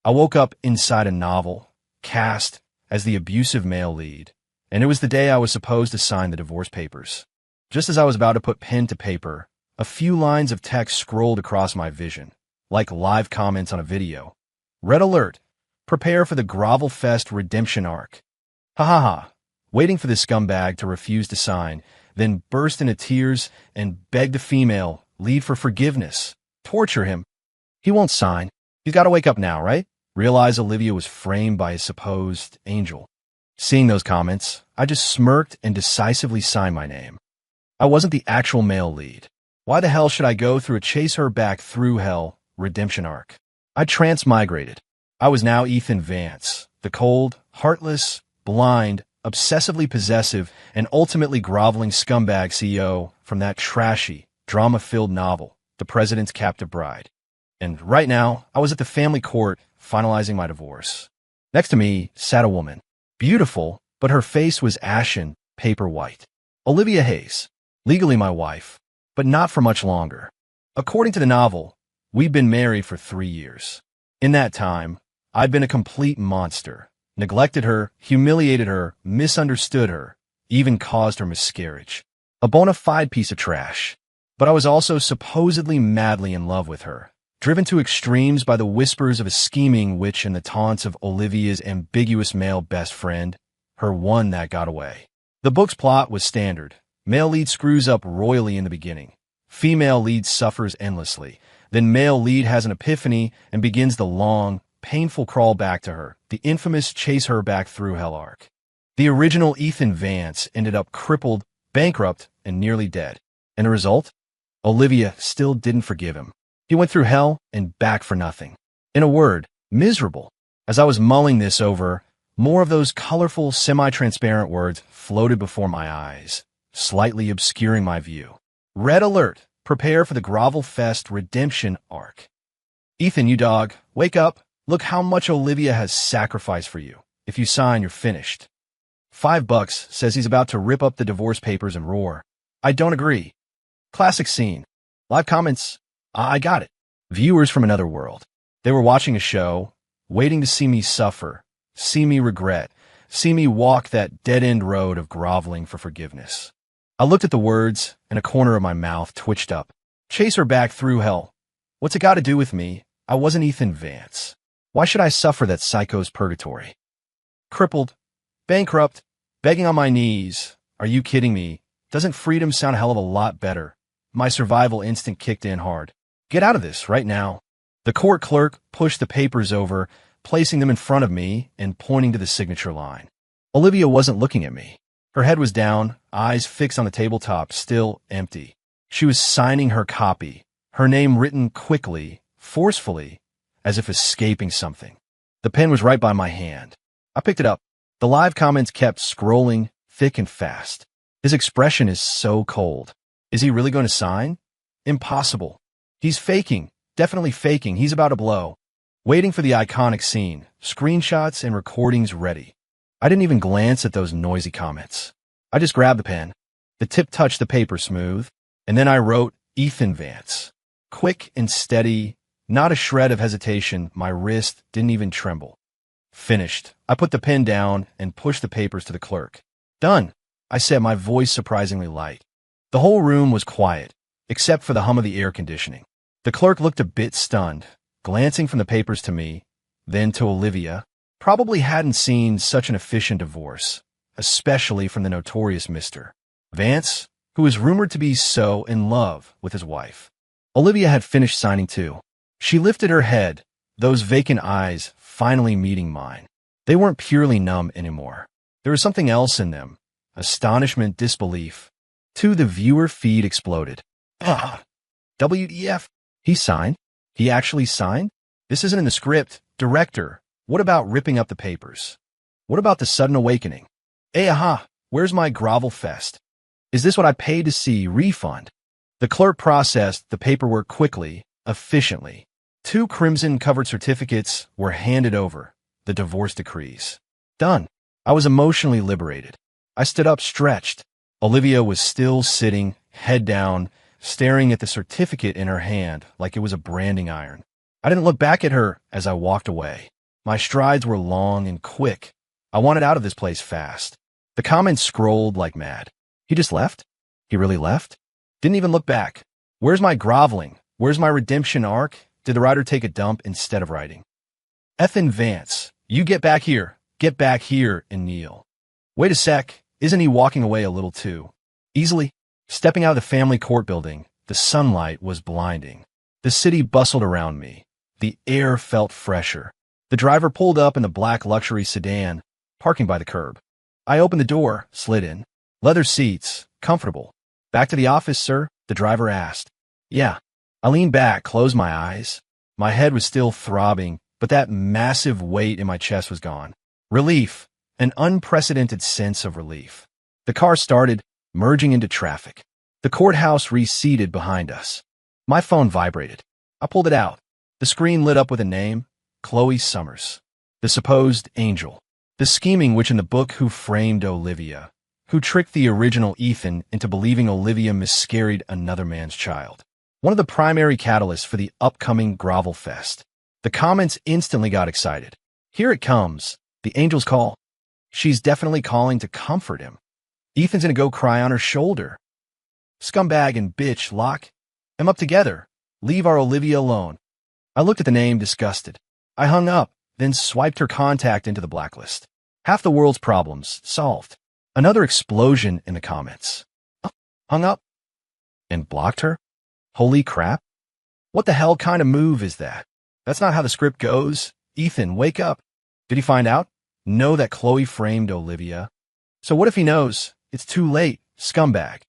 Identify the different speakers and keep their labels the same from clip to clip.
Speaker 1: I woke up inside a novel, cast as the abusive male lead, and it was the day I was supposed to sign the divorce papers. Just as I was about to put pen to paper, a few lines of text scrolled across my vision, like live comments on a video. Red alert! Prepare for the Grovel Fest redemption arc. Ha ha ha! Waiting for the scumbag to refuse to sign, then burst into tears and beg the female lead for forgiveness. Torture him. He won't sign. He's got to wake up now, right? Realize Olivia was framed by his supposed angel. Seeing those comments, I just smirked and decisively signed my name. I wasn't the actual male lead. Why the hell should I go through a chase her back through hell redemption arc? I transmigrated. I was now Ethan Vance, the cold, heartless, blind, obsessively possessive, and ultimately groveling scumbag CEO from that trashy, drama-filled novel, The President's Captive Bride. And right now, I was at the family court finalizing my divorce. Next to me sat a woman. Beautiful, but her face was ashen, paper white. Olivia Hayes, legally my wife, but not for much longer. According to the novel, we'd been married for 3 years. In that time, I'd been a complete monster, neglected her, humiliated her, misunderstood her, even caused her miscarriage. A bona fide piece of trash. But I was also supposedly madly in love with her, driven to extremes by the whispers of a scheming witch and the taunts of Olivia's ambiguous male best friend, her one that got away. The book's plot was standard. Male lead screws up royally in the beginning. Female lead suffers endlessly. Then male lead has an epiphany and begins the long, painful crawl back to her, the infamous chase her back through hell arc. The original Ethan Vance ended up crippled, bankrupt, and nearly dead. And the result? Olivia still didn't forgive him. He went through hell and back for nothing. In a word, miserable. As I was mulling this over, more of those colorful, semi-transparent words floated before my eyes, slightly obscuring my view. Red alert! Prepare for the Grovel Fest redemption arc. Ethan, you dog, wake up. Look how much Olivia has sacrificed for you. If you sign, you're finished. $5 says he's about to rip up the divorce papers and roar. I don't agree. Classic scene. Live comments. I got it. Viewers from another world. They were watching a show, waiting to see me suffer, see me regret, see me walk that dead-end road of groveling for forgiveness. I looked at the words, and a corner of my mouth twitched up. Chase her back through hell. What's it got to do with me? I wasn't Ethan Vance. Why should I suffer that psycho's purgatory? Crippled, bankrupt, begging on my knees. Are you kidding me? Doesn't freedom sound a hell of a lot better? My survival instinct kicked in hard. Get out of this right now. The court clerk pushed the papers over, placing them in front of me and pointing to the signature line. Olivia wasn't looking at me. Her head was down, eyes fixed on the tabletop, still empty. She was signing her copy, her name written quickly, forcefully, as if escaping something. The pen was right by my hand. I picked it up. The live comments kept scrolling, thick and fast. His expression is so cold. Is he really going to sign? Impossible. He's faking, definitely faking. He's about to blow. Waiting for the iconic scene, screenshots and recordings ready. I didn't even glance at those noisy comments. I just grabbed the pen. The tip touched the paper smooth, and then I wrote Ethan Vance. Quick and steady, not a shred of hesitation. My wrist didn't even tremble. Finished. I put the pen down and pushed the papers to the clerk. Done, I said, my voice surprisingly light. The whole room was quiet, except for the hum of the air conditioning. The clerk looked a bit stunned, glancing from the papers to me, then to Olivia. Probably hadn't seen such an efficient divorce, especially from the notorious Mr. Vance, who was rumored to be so in love with his wife. Olivia had finished signing too. She lifted her head, those vacant eyes finally meeting mine. They weren't purely numb anymore. There was something else in them. Astonishment, disbelief. The viewer feed exploded. WTF? He signed? He actually signed? This isn't in the script. Director, what about ripping up the papers? What about the sudden awakening? Where's my Grovel Fest? Is this what I paid to see? Refund? The clerk processed the paperwork quickly, efficiently. 2 crimson-covered certificates were handed over, the divorce decrees. Done. I was emotionally liberated. I stood up, stretched. Olivia was still sitting, head down, staring at the certificate in her hand like it was a branding iron. I didn't look back at her as I walked away. My strides were long and quick. I wanted out of this place fast. The comments scrolled like mad. He just left? He really left? Didn't even look back. Where's my groveling? Where's my redemption arc? Did the writer take a dump instead of writing? Effin' Vance, you get back here, and kneel. Wait a sec, isn't he walking away a little too easily? Stepping out of the family court building, the sunlight was blinding. The city bustled around me. The air felt fresher. The driver pulled up in the black luxury sedan, parking by the curb. I opened the door, slid in. Leather seats, comfortable. Back to the office, sir? The driver asked. Yeah. I leaned back, closed my eyes. My head was still throbbing, but that massive weight in my chest was gone. Relief, an unprecedented sense of relief. The car started, merging into traffic. The courthouse receded behind us. My phone vibrated. I pulled it out. The screen lit up with a name, Chloe Summers. The supposed angel. The scheming witch in the book who framed Olivia, who tricked the original Ethan into believing Olivia miscarried another man's child. One of the primary catalysts for the upcoming Grovel Fest. The comments instantly got excited. Here it comes, the angel's call. She's definitely calling to comfort him. Ethan's gonna go cry on her shoulder. Scumbag and bitch, lock them up together. Leave our Olivia alone. I looked at the name, disgusted. I hung up, then swiped her contact into the blacklist. Half the world's problems solved. Another explosion in the comments. Hung up? And blocked her? Holy crap. What the hell kind of move is that? That's not how the script goes. Ethan, wake up. Did he find out? Know that Chloe framed Olivia? So what if he knows? It's too late, scumbag.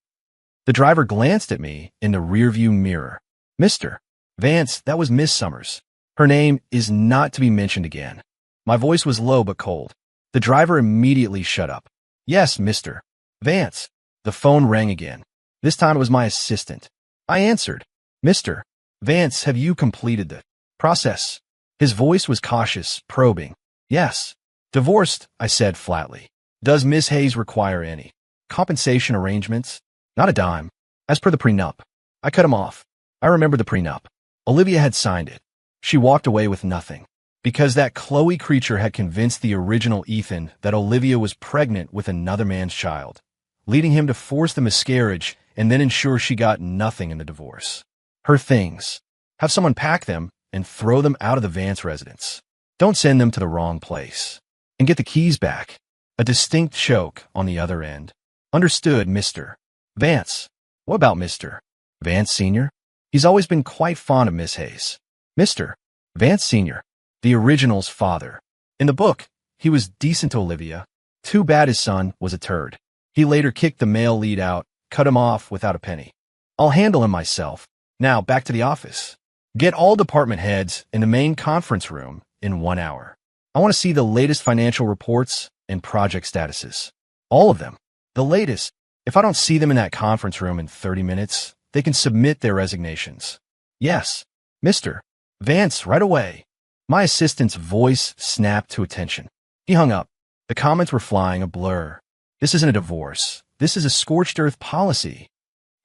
Speaker 1: The driver glanced at me in the rearview mirror. Mr. Vance, that was Miss Summers. Her name is not to be mentioned again. My voice was low but cold. The driver immediately shut up. Yes, Mr. Vance. The phone rang again. This time it was my assistant. I answered. Mr. Vance, have you completed the process? His voice was cautious, probing. Yes. Divorced, I said flatly. Does Miss Hayes require any compensation arrangements? Not a dime. As per the prenup. I cut him off. I remember the prenup. Olivia had signed it. She walked away with nothing. Because that Chloe creature had convinced the original Ethan that Olivia was pregnant with another man's child, leading him to force the miscarriage and then ensure she got nothing in the divorce. Her things. Have someone pack them and throw them out of the Vance residence. Don't send them to the wrong place. And get the keys back. A distinct choke on the other end. Understood, Mr. Vance. What about Mr. Vance Sr.? He's always been quite fond of Miss Hayes. Mr. Vance Sr., the original's father. In the book, he was decent to Olivia. Too bad his son was a turd. He later kicked the male lead out, cut him off without a penny. I'll handle him myself. Now, back to the office. Get all department heads in the main conference room in 1 hour. I want to see the latest financial reports and project statuses. All of them. The latest. If I don't see them in that conference room in 30 minutes, they can submit their resignations. Yes, Mr. Vance, right away. My assistant's voice snapped to attention. He hung up. The comments were flying a blur. This isn't a divorce. This is a scorched earth policy.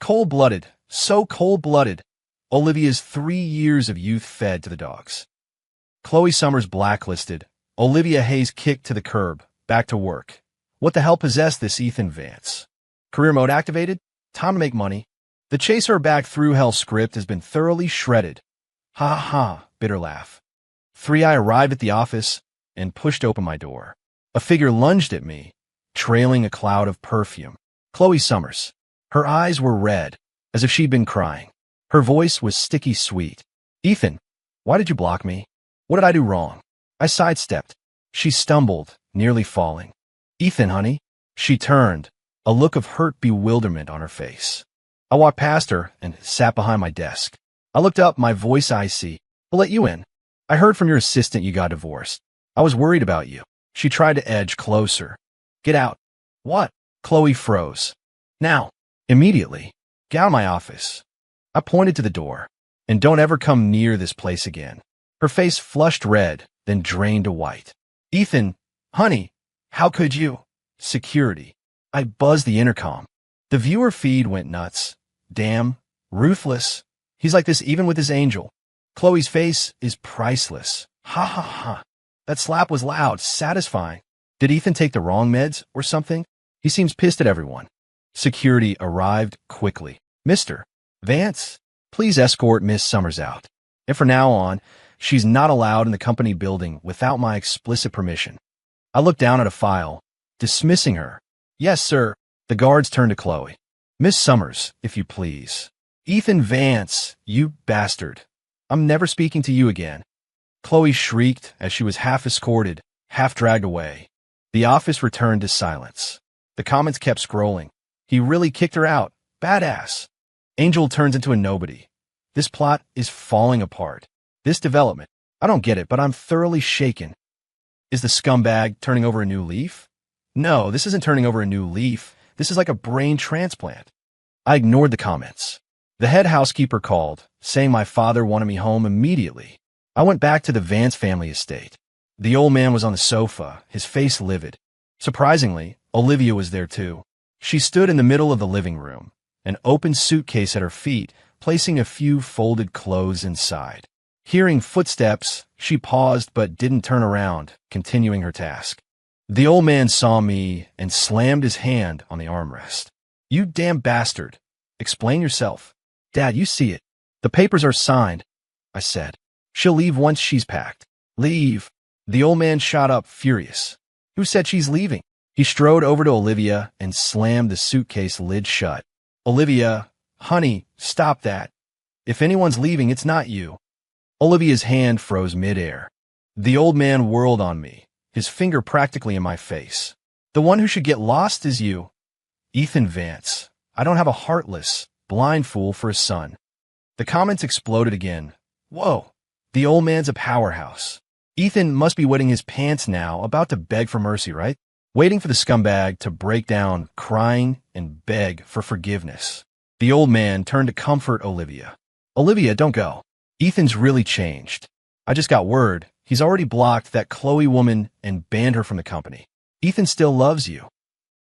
Speaker 1: Cold-blooded. So cold-blooded. Olivia's 3 years of youth fed to the dogs. Chloe Summers blacklisted. Olivia Hayes kicked to the curb. Back to work. What the hell possessed this Ethan Vance? Career mode activated? Time to make money. The chase her back through hell script has been thoroughly shredded. Ha ha, bitter laugh. 3, I arrived at the office and pushed open my door. A figure lunged at me, trailing a cloud of perfume. Chloe Summers. Her eyes were red, as if she'd been crying. Her voice was sticky sweet. Ethan, why did you block me? What did I do wrong? I sidestepped. She stumbled, nearly falling. Ethan, honey. She turned, a look of hurt bewilderment on her face. I walked past her and sat behind my desk. I looked up, my voice icy. I'll let you in. I heard from your assistant you got divorced. I was worried about you. She tried to edge closer. Get out. What? Chloe froze. Now. Immediately. Get out of my office. I pointed to the door. And don't ever come near this place again. Her face flushed red, then drained to white. Ethan, honey, how could you? Security. I buzzed the intercom. The viewer feed went nuts. Damn. Ruthless. He's like this even with his angel. Chloe's face is priceless. Ha ha ha. That slap was loud, satisfying. Did Ethan take the wrong meds or something? He seems pissed at everyone. Security arrived quickly. Mr. Vance, please escort Miss Summers out. And from now on, she's not allowed in the company building without my explicit permission. I looked down at a file, dismissing her. Yes, sir. The guards turned to Chloe. Miss Summers, if you please. Ethan Vance, you bastard. I'm never speaking to you again. Chloe shrieked as she was half escorted, half dragged away. The office returned to silence. The comments kept scrolling. He really kicked her out. Badass. Angel turns into a nobody. This plot is falling apart. This development. I don't get it, but I'm thoroughly shaken. Is the scumbag turning over a new leaf? No, this isn't turning over a new leaf. This is like a brain transplant. I ignored the comments. The head housekeeper called, saying my father wanted me home immediately. I went back to the Vance family estate. The old man was on the sofa, his face livid. Surprisingly, Olivia was there too. She stood in the middle of the living room, an open suitcase at her feet, placing a few folded clothes inside. Hearing footsteps, she paused but didn't turn around, continuing her task. The old man saw me and slammed his hand on the armrest. You damn bastard. Explain yourself. Dad, you see it. The papers are signed, I said. She'll leave once she's packed. Leave. The old man shot up, furious. Who said she's leaving? He strode over to Olivia and slammed the suitcase lid shut. Olivia, honey, stop that. If anyone's leaving, it's not you. Olivia's hand froze midair. The old man whirled on me, his finger practically in my face. The one who should get lost is you. Ethan Vance. I don't have a heartless, blind fool for a son. The comments exploded again. Whoa, the old man's a powerhouse. Ethan must be wetting his pants now, about to beg for mercy, right? Waiting for the scumbag to break down, crying and beg for forgiveness. The old man turned to comfort Olivia. Olivia, don't go. Ethan's really changed. I just got word. He's already blocked that Chloe woman and banned her from the company. Ethan still loves you.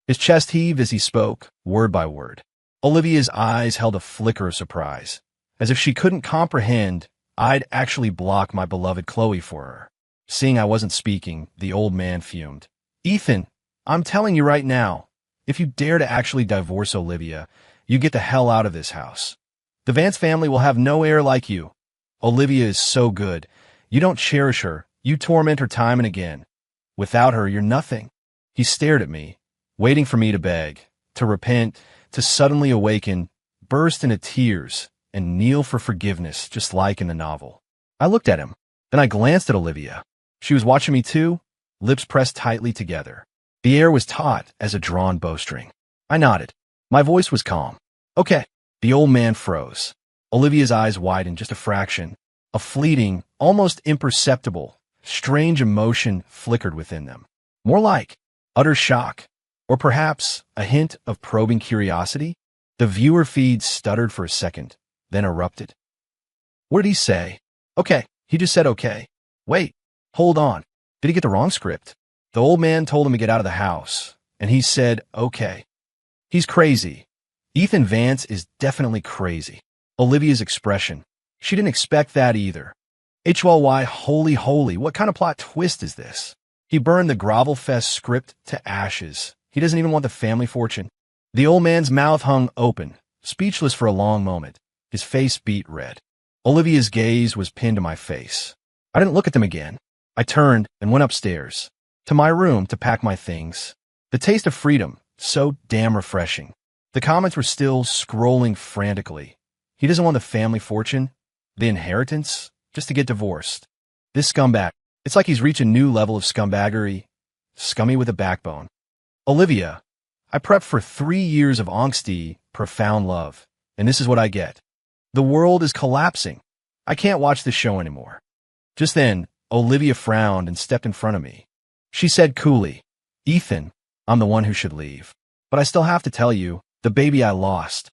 Speaker 1: His chest heaved as he spoke, word by word. Olivia's eyes held a flicker of surprise, as if she couldn't comprehend I'd actually block my beloved Chloe for her. Seeing I wasn't speaking, the old man fumed. Ethan, I'm telling you right now, if you dare to actually divorce Olivia, you get the hell out of this house. The Vance family will have no heir like you. Olivia is so good. You don't cherish her. You torment her time and again. Without her, you're nothing. He stared at me, waiting for me to beg, to repent, to suddenly awaken, burst into tears, and kneel for forgiveness, just like in the novel. I looked at him. Then I glanced at Olivia. She was watching me too, lips pressed tightly together. The air was taut as a drawn bowstring. I nodded. My voice was calm. Okay. The old man froze. Olivia's eyes widened just a fraction. A fleeting, almost imperceptible, strange emotion flickered within them. More like utter shock, or perhaps a hint of probing curiosity. The viewer feed stuttered for a second, then erupted. What did he say? Okay. He just said okay. Wait. Hold on. Did he get the wrong script? The old man told him to get out of the house, and he said okay. He's crazy. Ethan Vance is definitely crazy. Olivia's expression. She didn't expect that either. HLY, holy, what kind of plot twist is this? He burned the Grovelfest script to ashes. He doesn't even want the family fortune. The old man's mouth hung open, speechless for a long moment. His face beat red. Olivia's gaze was pinned to my face. I didn't look at them again. I turned and went upstairs, to my room to pack my things. The taste of freedom, so damn refreshing. The comments were still scrolling frantically. He doesn't want the family fortune, the inheritance, just to get divorced. This scumbag, it's like he's reached a new level of scumbaggery, scummy with a backbone. Olivia, I prepped for 3 years of angsty, profound love, and this is what I get. The world is collapsing. I can't watch this show anymore. Just then, Olivia frowned and stepped in front of me. She said coolly, Ethan, I'm the one who should leave. But I still have to tell you, the baby I lost.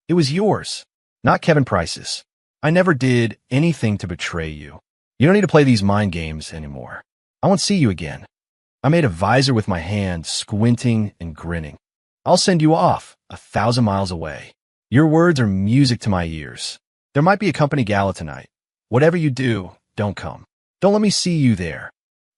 Speaker 1: It was yours, not Kevin Price's. I never did anything to betray you. You don't need to play these mind games anymore. I won't see you again. I made a visor with my hand, squinting and grinning. I'll send you off 1,000 miles away. Your words are music to my ears. There might be a company gala tonight. Whatever you do, don't come. Don't let me see you there.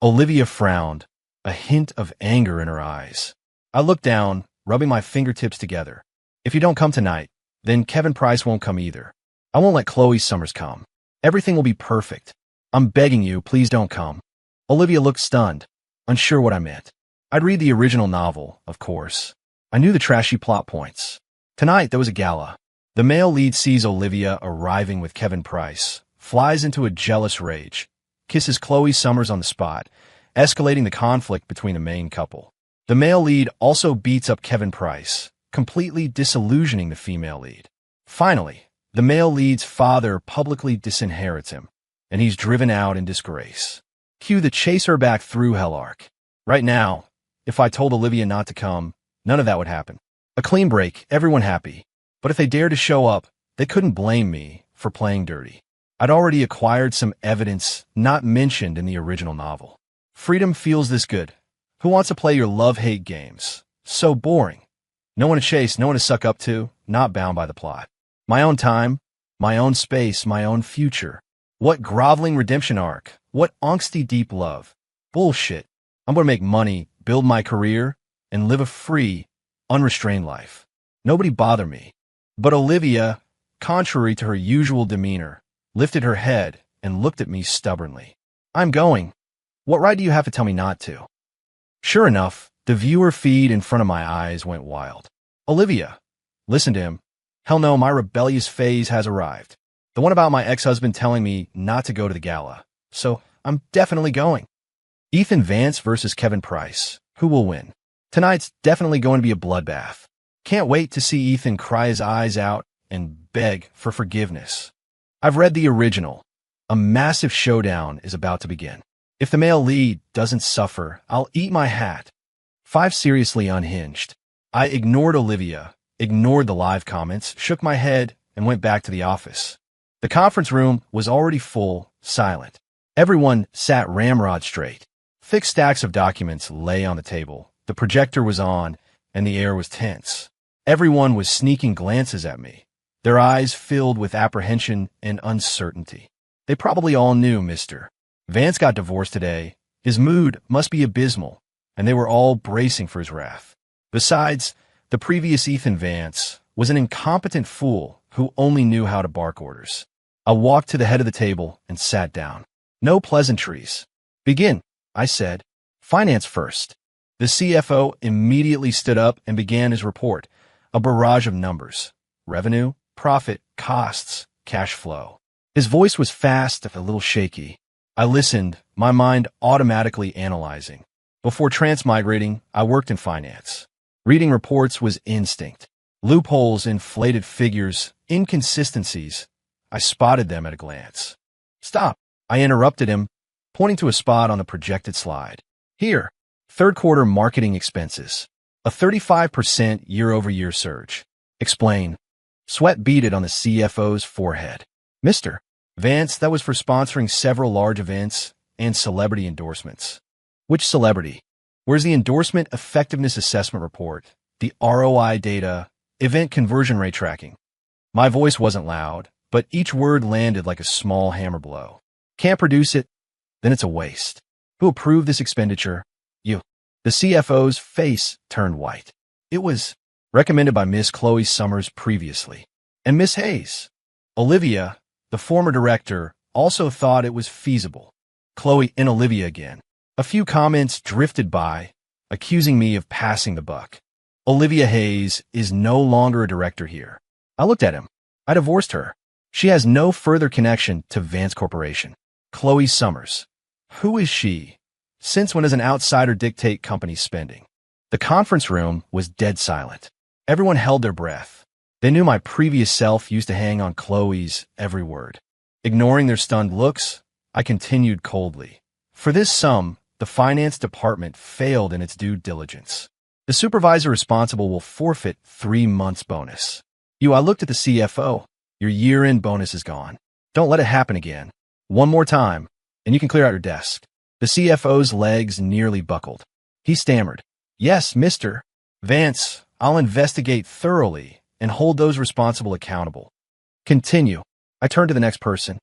Speaker 1: Olivia frowned, a hint of anger in her eyes. I looked down, rubbing my fingertips together. If you don't come tonight, then Kevin Price won't come either. I won't let Chloe Summers come. Everything will be perfect. I'm begging you, please don't come. Olivia looked stunned, unsure what I meant. I'd read the original novel, of course. I knew the trashy plot points. Tonight, there was a gala. The male lead sees Olivia arriving with Kevin Price, flies into a jealous rage, kisses Chloe Summers on the spot, escalating the conflict between the main couple. The male lead also beats up Kevin Price, completely disillusioning the female lead. Finally, the male lead's father publicly disinherits him, and he's driven out in disgrace. Cue the chase her back through hell arc. Right now, if I told Olivia not to come, none of that would happen. A clean break, everyone happy. But if they dared to show up, they couldn't blame me for playing dirty. I'd already acquired some evidence not mentioned in the original novel. Freedom feels this good. Who wants to play your love-hate games? So boring. No one to chase, no one to suck up to, not bound by the plot. My own time, my own space, my own future. What groveling redemption arc? What angsty deep love? Bullshit. I'm going to make money, build my career, and live a free, unrestrained life. Nobody bother me. But Olivia, contrary to her usual demeanor, lifted her head and looked at me stubbornly. I'm going. What right do you have to tell me not to? Sure enough, the viewer feed in front of my eyes went wild. Olivia. Listen to him. Hell no, my rebellious phase has arrived. The one about my ex-husband telling me not to go to the gala. So, I'm definitely going. Ethan Vance versus Kevin Price. Who will win? Tonight's definitely going to be a bloodbath. Can't wait to see Ethan cry his eyes out and beg for forgiveness. I've read the original. A massive showdown is about to begin. If the male lead doesn't suffer, I'll eat my hat. 5 seriously unhinged. I ignored Olivia, ignored the live comments, shook my head, and went back to the office. The conference room was already full, silent. Everyone sat ramrod straight. Thick stacks of documents lay on the table. The projector was on, and the air was tense. Everyone was sneaking glances at me, their eyes filled with apprehension and uncertainty. They probably all knew Mr. Vance got divorced today. His mood must be abysmal, and they were all bracing for his wrath. Besides, the previous Ethan Vance was an incompetent fool who only knew how to bark orders. I walked to the head of the table and sat down. No pleasantries. Begin, I said. Finance first. The CFO immediately stood up and began his report, a barrage of numbers. Revenue, profit, costs, cash flow. His voice was fast, a little shaky. I listened, my mind automatically analyzing. Before transmigrating, I worked in finance. Reading reports was instinct. Loopholes, inflated figures, inconsistencies. I spotted them at a glance. Stop, I interrupted him, pointing to a spot on the projected slide. Here, third quarter marketing expenses. A 35% year-over-year surge. Explain. Sweat beaded on the CFO's forehead. Mr. Vance, that was for sponsoring several large events and celebrity endorsements. Which celebrity? Where's the endorsement effectiveness assessment report, the ROI data, event conversion rate tracking? My voice wasn't loud, but each word landed like a small hammer blow. Can't produce it? Then it's a waste. Who approved this expenditure? You. The CFO's face turned white. It was recommended by Miss Chloe Summers previously. And Miss Hayes. Olivia, the former director, also thought it was feasible. Chloe and Olivia again. A few comments drifted by, accusing me of passing the buck. Olivia Hayes is no longer a director here. I looked at him. I divorced her. She has no further connection to Vance Corporation. Chloe Summers. Who is she? Since when does an outsider dictate company spending? The conference room was dead silent. Everyone held their breath. They knew my previous self used to hang on Chloe's every word. Ignoring their stunned looks, I continued coldly. For this sum, the finance department failed in its due diligence. The supervisor responsible will forfeit 3 months' bonus. I looked at the CFO. Your year-end bonus is gone. Don't let it happen again. One more time, and you can clear out your desk. The CFO's legs nearly buckled. He stammered. Yes, Mr. Vance, I'll investigate thoroughly and hold those responsible accountable. Continue. I turned to the next person.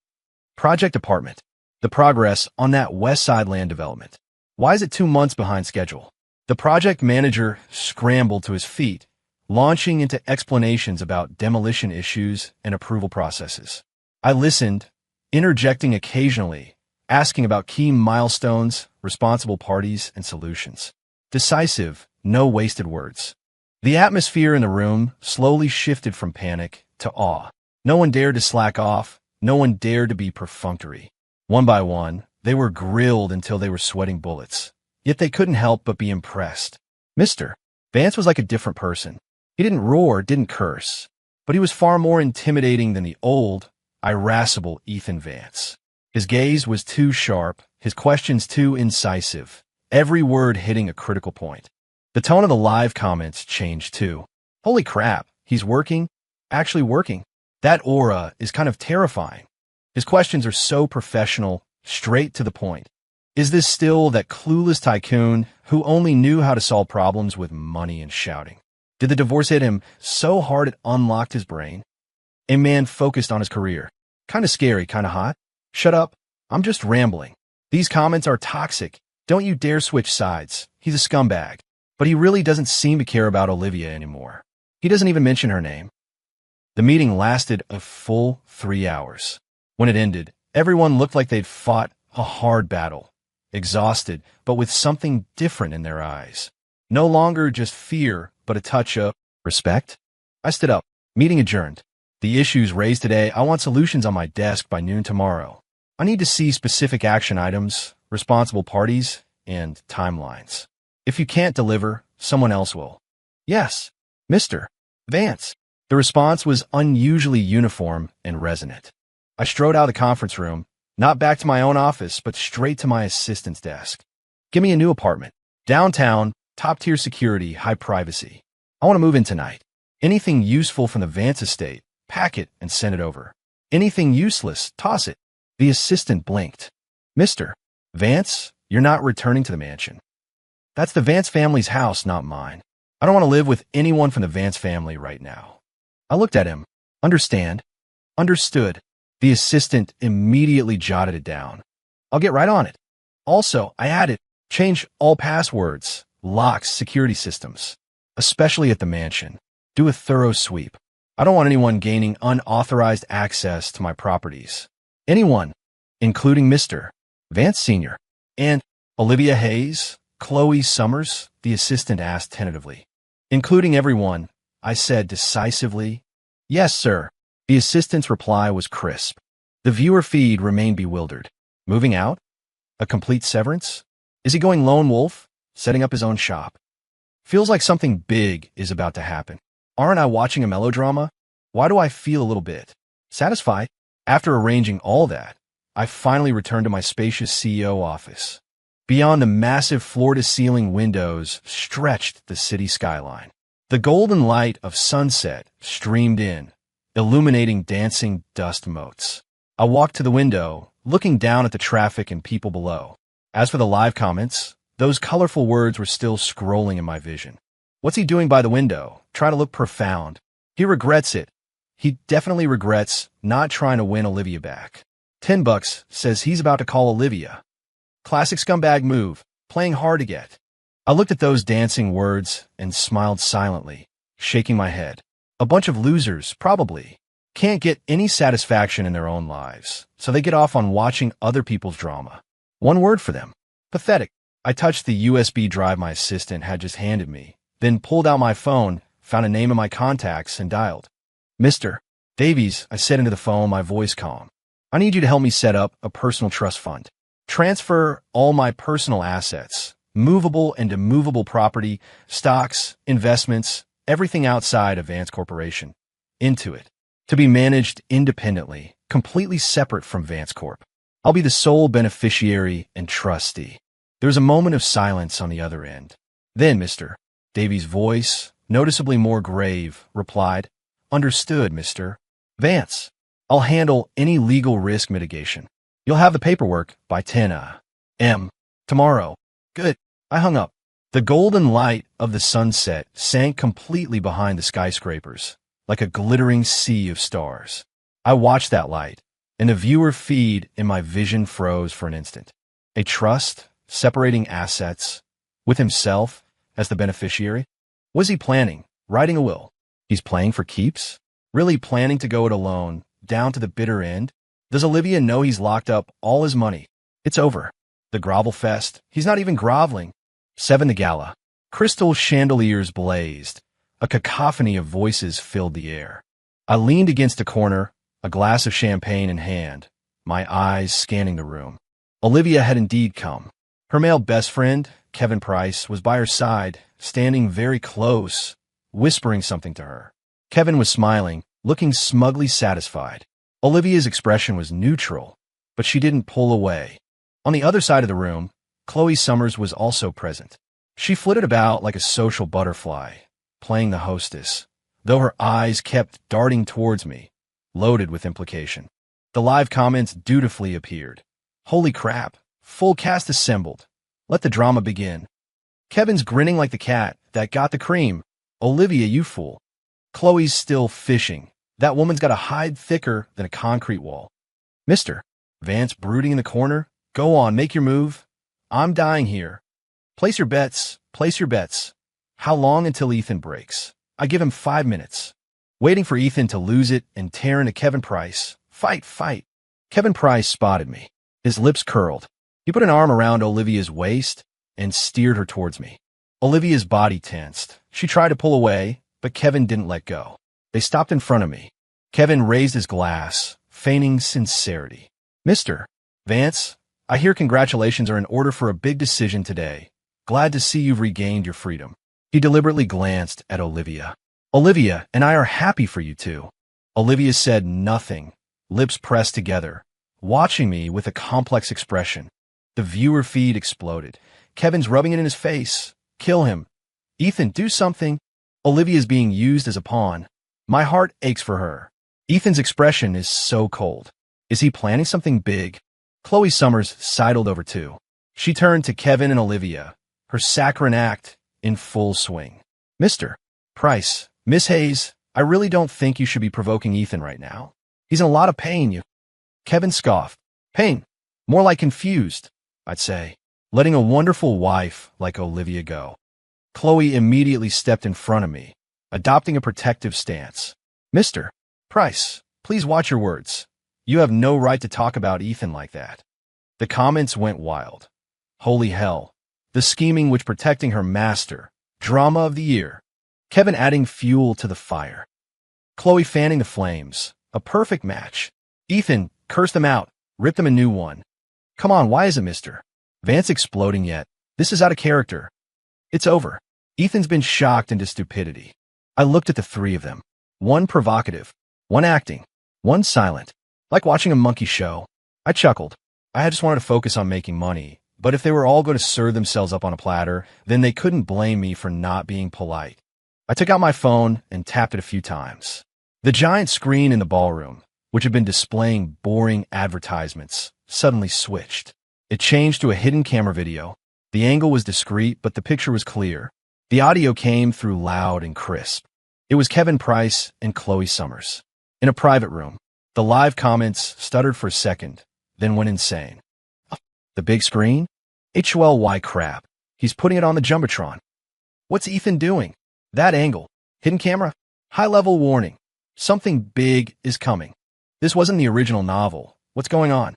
Speaker 1: Project department. The progress on that West Side land development. Why is it 2 months behind schedule? The project manager scrambled to his feet, launching into explanations about demolition issues and approval processes. I listened, interjecting occasionally, asking about key milestones, responsible parties, and solutions. Decisive, no wasted words. The atmosphere in the room slowly shifted from panic to awe. No one dared to slack off. No one dared to be perfunctory. One by one, they were grilled until they were sweating bullets. Yet they couldn't help but be impressed. Mr. Vance was like a different person. He didn't roar, didn't curse, but he was far more intimidating than the old, irascible Ethan Vance. His gaze was too sharp, his questions too incisive, every word hitting a critical point. The tone of the live comments changed too. Holy crap, he's working? Actually working? That aura is kind of terrifying. His questions are so professional, straight to the point. Is this still that clueless tycoon who only knew how to solve problems with money and shouting? Did the divorce hit him so hard it unlocked his brain? A man focused on his career. Kinda scary, kinda hot. Shut up. I'm just rambling. These comments are toxic. Don't you dare switch sides. He's a scumbag. But he really doesn't seem to care about Olivia anymore. He doesn't even mention her name. The meeting lasted a full 3 hours. When it ended, everyone looked like they'd fought a hard battle, exhausted, but with something different in their eyes. No longer just fear, but a touch of respect. I stood up. Meeting adjourned. The issues raised today, I want solutions on my desk by noon tomorrow. I need to see specific action items, responsible parties, and timelines. If you can't deliver, someone else will. Yes, Mr. Vance. The response was unusually uniform and resonant. I strode out of the conference room, not back to my own office, but straight to my assistant's desk. Give me a new apartment. Downtown, top-tier security, high privacy. I want to move in tonight. Anything useful from the Vance estate, pack it and send it over. Anything useless, toss it. The assistant blinked. Mr. Vance, you're not returning to the mansion. That's the Vance family's house, not mine. I don't want to live with anyone from the Vance family right now. I looked at him. Understand? Understood. The assistant immediately jotted it down. I'll get right on it. Also, I added, change all passwords, locks, security systems, especially at the mansion. Do a thorough sweep. I don't want anyone gaining unauthorized access to my properties. Anyone, including Mr. Vance Sr. and Olivia Hayes, Chloe Summers, the assistant asked tentatively. Including everyone, I said decisively. Yes, sir. The assistant's reply was crisp. The viewer feed remained bewildered. Moving out? A complete severance? Is he going lone wolf? Setting up his own shop? Feels like something big is about to happen. Aren't I watching a melodrama? Why do I feel a little bit satisfied? After arranging all that, I finally returned to my spacious CEO office. Beyond the massive floor-to-ceiling windows stretched the city skyline. The golden light of sunset streamed in, illuminating dancing dust motes. I walked to the window, looking down at the traffic and people below. As for the live comments, those colorful words were still scrolling in my vision. What's he doing by the window? Trying to look profound. He regrets it. He definitely regrets not trying to win Olivia back. $10 says he's about to call Olivia. Classic scumbag move, playing hard to get. I looked at those dancing words and smiled silently, shaking my head. A bunch of losers, probably. Can't get any satisfaction in their own lives, so they get off on watching other people's drama. One word for them. Pathetic. I touched the USB drive my assistant had just handed me, then pulled out my phone, found a name in my contacts, and dialed. Mr. Davies, I said into the phone, my voice calm. I need you to help me set up a personal trust fund. Transfer all my personal assets, movable and immovable property, stocks, investments, everything outside of Vance Corporation, into it, to be managed independently, completely separate from Vance Corp. I'll be the sole beneficiary and trustee. There was a moment of silence on the other end. Then Mr. Davies' voice, noticeably more grave, replied, Understood, Mr. Vance. I'll handle any legal risk mitigation. You'll have the paperwork by 10 a.m. tomorrow. Good. I hung up. The golden light of the sunset sank completely behind the skyscrapers, like a glittering sea of stars. I watched that light, and the viewer feed in my vision froze for an instant. A trust, separating assets, with himself as the beneficiary? Was he planning? Writing a will? He's playing for keeps? Really planning to go it alone, down to the bitter end? Does Olivia know he's locked up all his money? It's over. The grovel fest. He's not even groveling. 7. The gala. Crystal chandeliers blazed. A cacophony of voices filled the air. I leaned against a corner, a glass of champagne in hand, my eyes scanning the room. Olivia had indeed come. Her male best friend, Kevin Price, was by her side, standing very close, whispering something to her. Kevin was smiling, looking smugly satisfied. Olivia's expression was neutral, but she didn't pull away. On the other side of the room, Chloe Summers was also present. She flitted about like a social butterfly, playing the hostess, though her eyes kept darting towards me, loaded with implication. The live comments dutifully appeared. Holy crap, full cast assembled. Let the drama begin. Kevin's grinning like the cat that got the cream. Olivia, you fool. Chloe's still fishing. That woman's got a hide thicker than a concrete wall. Mr. Vance brooding in the corner. Go on, make your move. I'm dying here. Place your bets, place your bets. How long until Ethan breaks? I give him 5 minutes. Waiting for Ethan to lose it and tear into Kevin Price. Fight, fight. Kevin Price spotted me. His lips curled. He put an arm around Olivia's waist and steered her towards me. Olivia's body tensed. She tried to pull away, but Kevin didn't let go. They stopped in front of me. Kevin raised his glass, feigning sincerity. Mr. Vance, I hear congratulations are in order for a big decision today. Glad to see you've regained your freedom. He deliberately glanced at Olivia. Olivia and I are happy for you two. Olivia said nothing, lips pressed together, watching me with a complex expression. The viewer feed exploded. Kevin's rubbing it in his face. Kill him. Ethan, do something. Olivia's being used as a pawn. My heart aches for her. Ethan's expression is so cold. Is he planning something big? Chloe Summers sidled over too. She turned to Kevin and Olivia, her saccharine act in full swing. Mr. Price, Miss Hayes, I really don't think you should be provoking Ethan right now. He's in a lot of pain, Kevin scoffed. Pain? More like confused, I'd say. Letting a wonderful wife like Olivia go. Chloe immediately stepped in front of me, adopting a protective stance. Mr. Price, please watch your words. You have no right to talk about Ethan like that. The comments went wild. Holy hell. The scheming which protecting her master. Drama of the year. Kevin adding fuel to the fire. Chloe fanning the flames. A perfect match. Ethan, curse them out. Rip them a new one. Come on, why is it Mr. Vance exploding yet? This is out of character. It's over. Ethan's been shocked into stupidity. I looked at the three of them. One provocative. One acting. One silent. Like watching a monkey show. I chuckled. I just wanted to focus on making money. But if they were all going to serve themselves up on a platter, then they couldn't blame me for not being polite. I took out my phone and tapped it a few times. The giant screen in the ballroom, which had been displaying boring advertisements, suddenly switched. It changed to a hidden camera video. The angle was discreet, but the picture was clear. The audio came through loud and crisp. It was Kevin Price and Chloe Summers. In a private room. The live comments stuttered for a second, then went insane. The big screen? HOLY crap. He's putting it on the Jumbotron. What's Ethan doing? That angle. Hidden camera? High-level warning. Something big is coming. This wasn't the original novel. What's going on?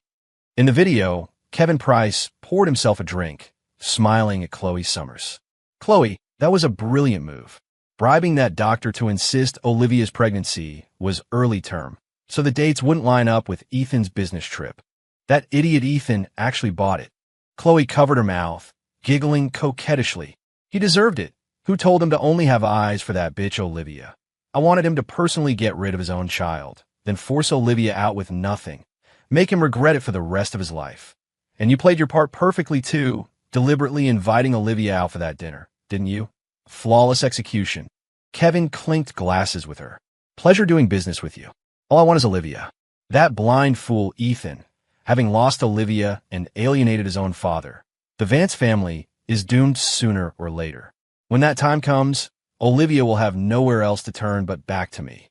Speaker 1: In the video, Kevin Price poured himself a drink, smiling at Chloe Summers. Chloe, that was a brilliant move. Bribing that doctor to insist Olivia's pregnancy was early term, so the dates wouldn't line up with Ethan's business trip. That idiot Ethan actually bought it. Chloe covered her mouth, giggling coquettishly. He deserved it. Who told him to only have eyes for that bitch Olivia? I wanted him to personally get rid of his own child, then force Olivia out with nothing, make him regret it for the rest of his life. And you played your part perfectly too, deliberately inviting Olivia out for that dinner, didn't you? Flawless execution. Kevin clinked glasses with her. Pleasure doing business with you. All I want is Olivia. That blind fool Ethan, having lost Olivia and alienated his own father. The Vance family is doomed sooner or later. When that time comes, Olivia will have nowhere else to turn but back to me.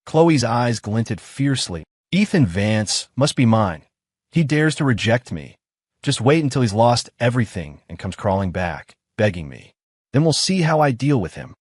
Speaker 1: Chloe's eyes glinted fiercely. Ethan Vance must be mine. He dares to reject me. Just wait until he's lost everything and comes crawling back, begging me. Then we'll see how I deal with him.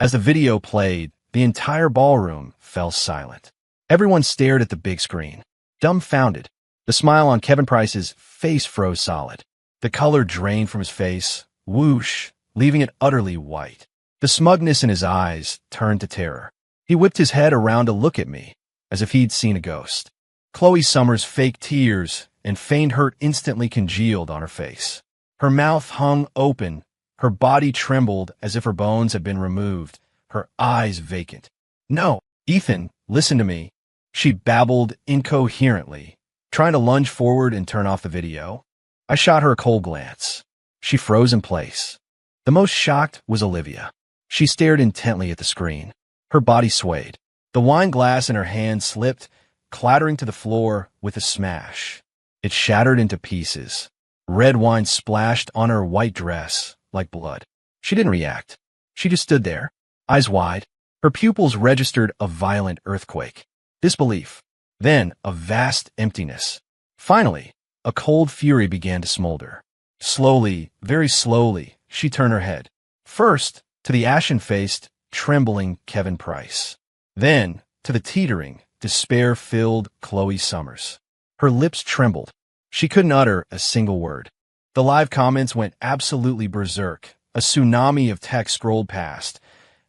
Speaker 1: As the video played, the entire ballroom fell silent. Everyone stared at the big screen, dumbfounded. The smile on Kevin Price's face froze solid. The color drained from his face, whoosh, leaving it utterly white. The smugness in his eyes turned to terror. He whipped his head around to look at me, as if he'd seen a ghost. Chloe Summers' fake tears and feigned hurt instantly congealed on her face. Her mouth hung open, her body trembled as if her bones had been removed, her eyes vacant. "No, Ethan, listen to me," she babbled incoherently, trying to lunge forward and turn off the video. I shot her a cold glance. She froze in place. The most shocked was Olivia. She stared intently at the screen. Her body swayed. The wine glass in her hand slipped, clattering to the floor with a smash. It shattered into pieces. Red wine splashed on her white dress like blood. She didn't react. She just stood there, eyes wide. Her pupils registered a violent earthquake. Disbelief. Then a vast emptiness. Finally, a cold fury began to smolder. Slowly, very slowly, she turned her head. First, to the ashen-faced, trembling Kevin Price. Then, to the teetering, despair-filled Chloe Summers. Her lips trembled. She couldn't utter a single word. The live comments went absolutely berserk. A tsunami of text scrolled past.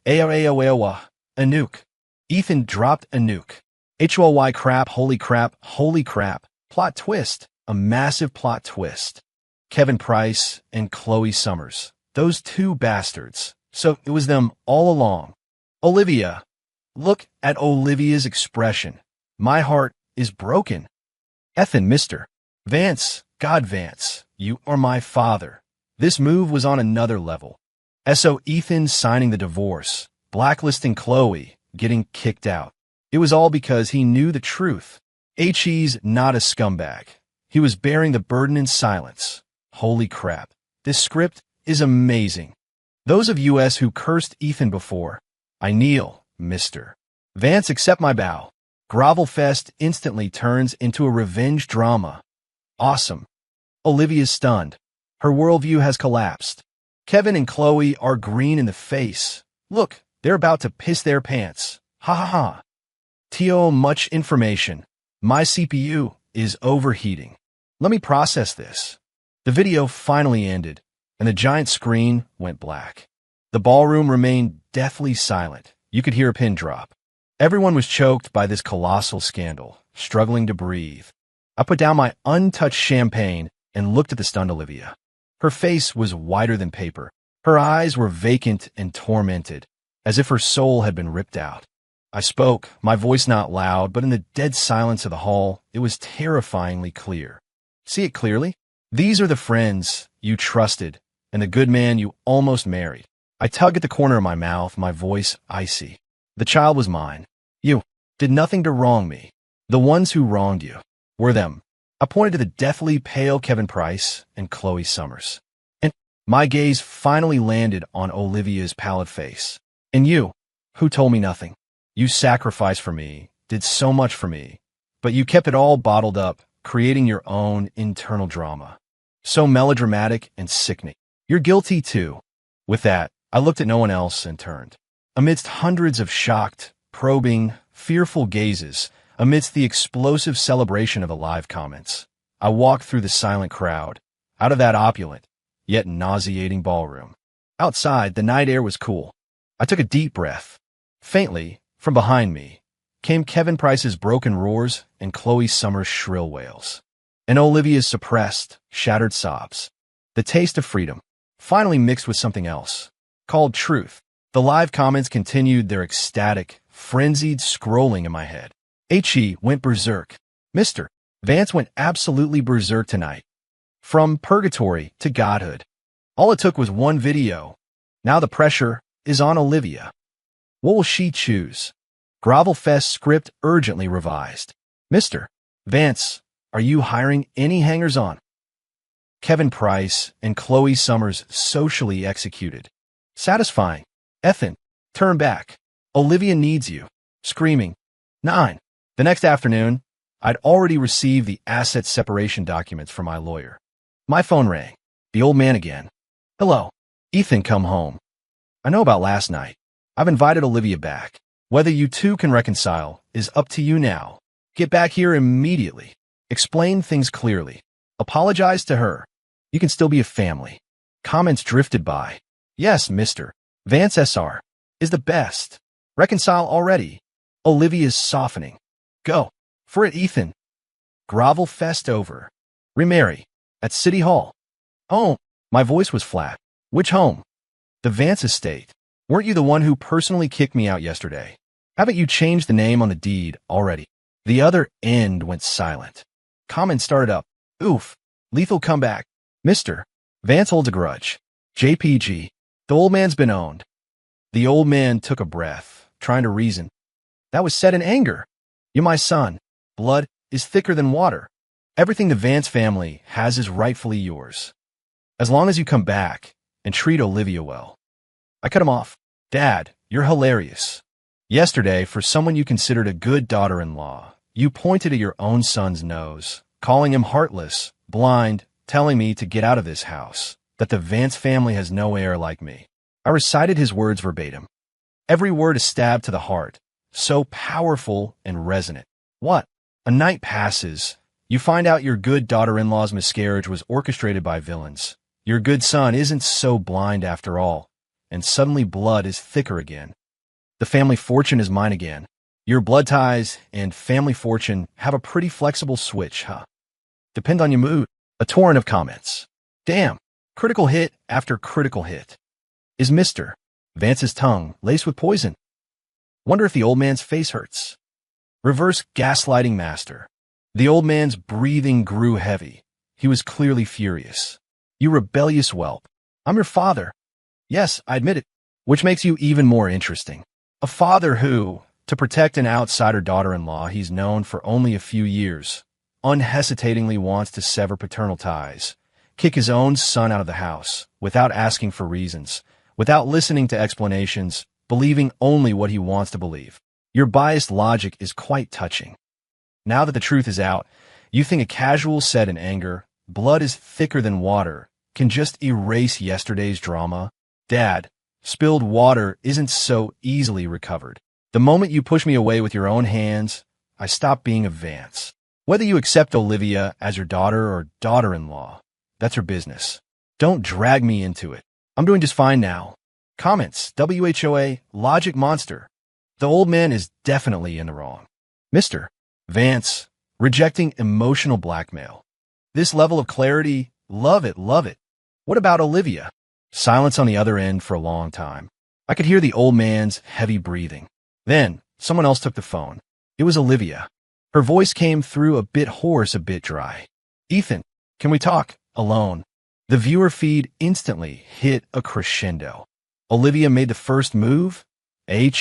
Speaker 1: Aoaoaoa, a nuke. Ethan dropped a nuke. HOY crap, holy crap. Plot twist, a massive plot twist. Kevin Price and Chloe Summers. Those two bastards. So it was them all along. Olivia. Look at Olivia's expression. My heart is broken. Ethan, Mr. Vance, God Vance, you are my father. This move was on another level. So Ethan signing the divorce, blacklisting Chloe, getting kicked out. It was all because he knew the truth. He's not a scumbag. He was bearing the burden in silence. Holy crap. This script is amazing. Those of us who cursed Ethan before, I kneel, Mr. Vance, accept my bow. Grovelfest instantly turns into a revenge drama. Awesome. Olivia's stunned. Her worldview has collapsed. Kevin and Chloe are green in the face. Look, they're about to piss their pants. Ha ha ha. Tio, much information. My CPU is overheating. Let me process this. The video finally ended, and the giant screen went black. The ballroom remained deathly silent. You could hear a pin drop. Everyone was choked by this colossal scandal, struggling to breathe. I put down my untouched champagne and looked at the stunned Olivia. Her face was whiter than paper. Her eyes were vacant and tormented, as if her soul had been ripped out. I spoke, my voice not loud, but in the dead silence of the hall, it was terrifyingly clear. See it clearly? These are the friends you trusted and the good man you almost married. I tugged at the corner of my mouth, my voice icy. The child was mine. You did nothing to wrong me. The ones who wronged you were them. I pointed to the deathly pale Kevin Price and Chloe Summers. And my gaze finally landed on Olivia's pallid face. And you, who told me nothing. You sacrificed for me, did so much for me, but you kept it all bottled up, creating your own internal drama. So melodramatic and sickening. You're guilty too. With that, I looked at no one else and turned. Amidst hundreds of shocked, probing, fearful gazes, amidst the explosive celebration of the live comments, I walked through the silent crowd, out of that opulent, yet nauseating ballroom. Outside, the night air was cool. I took a deep breath. Faintly, from behind me, came Kevin Price's broken roars and Chloe Summers' shrill wails, and Olivia's suppressed, shattered sobs. The taste of freedom, finally mixed with something else, called truth. The live comments continued their ecstatic, frenzied scrolling in my head. He went berserk. Mr. Vance went absolutely berserk tonight. From purgatory to godhood. All it took was one video. Now the pressure is on Olivia. What will she choose? Grovelfest script urgently revised. Mr. Vance, are you hiring any hangers-on? Kevin Price and Chloe Summers socially executed. Satisfying. Ethan, turn back. Olivia needs you. Screaming. 9. The next afternoon, I'd already received the asset separation documents from my lawyer. My phone rang. The old man again. Hello. Ethan, come home. I know about last night. I've invited Olivia back. Whether you two can reconcile is up to you now. Get back here immediately. Explain things clearly. Apologize to her. You can still be a family. Comments drifted by. Yes, Mr. Vance SR is the best. Reconcile already. Olivia's softening. Go. For it, Ethan. Grovel fest over. Remarry. At City Hall. Home. My voice was flat. Which home? The Vance estate. Weren't you the one who personally kicked me out yesterday? Haven't you changed the name on the deed already? The other end went silent. Comment started up. Oof. Lethal comeback. Mr. Vance holds a grudge. JPG. The old man's been owned. The old man took a breath, trying to reason. That was said in anger. You're my son. Blood is thicker than water. Everything the Vance family has is rightfully yours. As long as you come back and treat Olivia well. I cut him off. Dad, you're hilarious. Yesterday, for someone you considered a good daughter-in-law, you pointed at your own son's nose, calling him heartless, blind, telling me to get out of this house, that the Vance family has no heir like me. I recited his words verbatim. Every word a stab to the heart, so powerful and resonant. What? A night passes. You find out your good daughter-in-law's miscarriage was orchestrated by villains. Your good son isn't so blind after all, and suddenly blood is thicker again. The family fortune is mine again. Your blood ties and family fortune have a pretty flexible switch, huh? Depend on your mood. A torrent of comments. Damn. Critical hit after critical hit. Is Mr. Vance's tongue laced with poison? Wonder if the old man's face hurts. Reverse gaslighting master. The old man's breathing grew heavy. He was clearly furious. You rebellious whelp. I'm your father. Yes, I admit it. Which makes you even more interesting. A father who, to protect an outsider daughter-in-law he's known for only a few years, unhesitatingly wants to sever paternal ties, kick his own son out of the house, without asking for reasons, without listening to explanations, believing only what he wants to believe. Your biased logic is quite touching. Now that the truth is out, you think a casual said in anger, blood is thicker than water, can just erase yesterday's drama? Dad, spilled water isn't so easily recovered. The moment you push me away with your own hands, I stop being a Vance. Whether you accept Olivia as your daughter or daughter-in-law, that's her business. Don't drag me into it. I'm doing just fine now. Comments, WHOA, logic monster. The old man is definitely in the wrong. Mr. Vance, rejecting emotional blackmail. This level of clarity, love it, love it. What about Olivia? Silence on the other end for a long time. I could hear the old man's heavy breathing. Then, someone else took the phone. It was Olivia. Her voice came through a bit hoarse, a bit dry. Ethan, can we talk? Alone. The viewer feed instantly hit a crescendo. Olivia made the first move. Ethan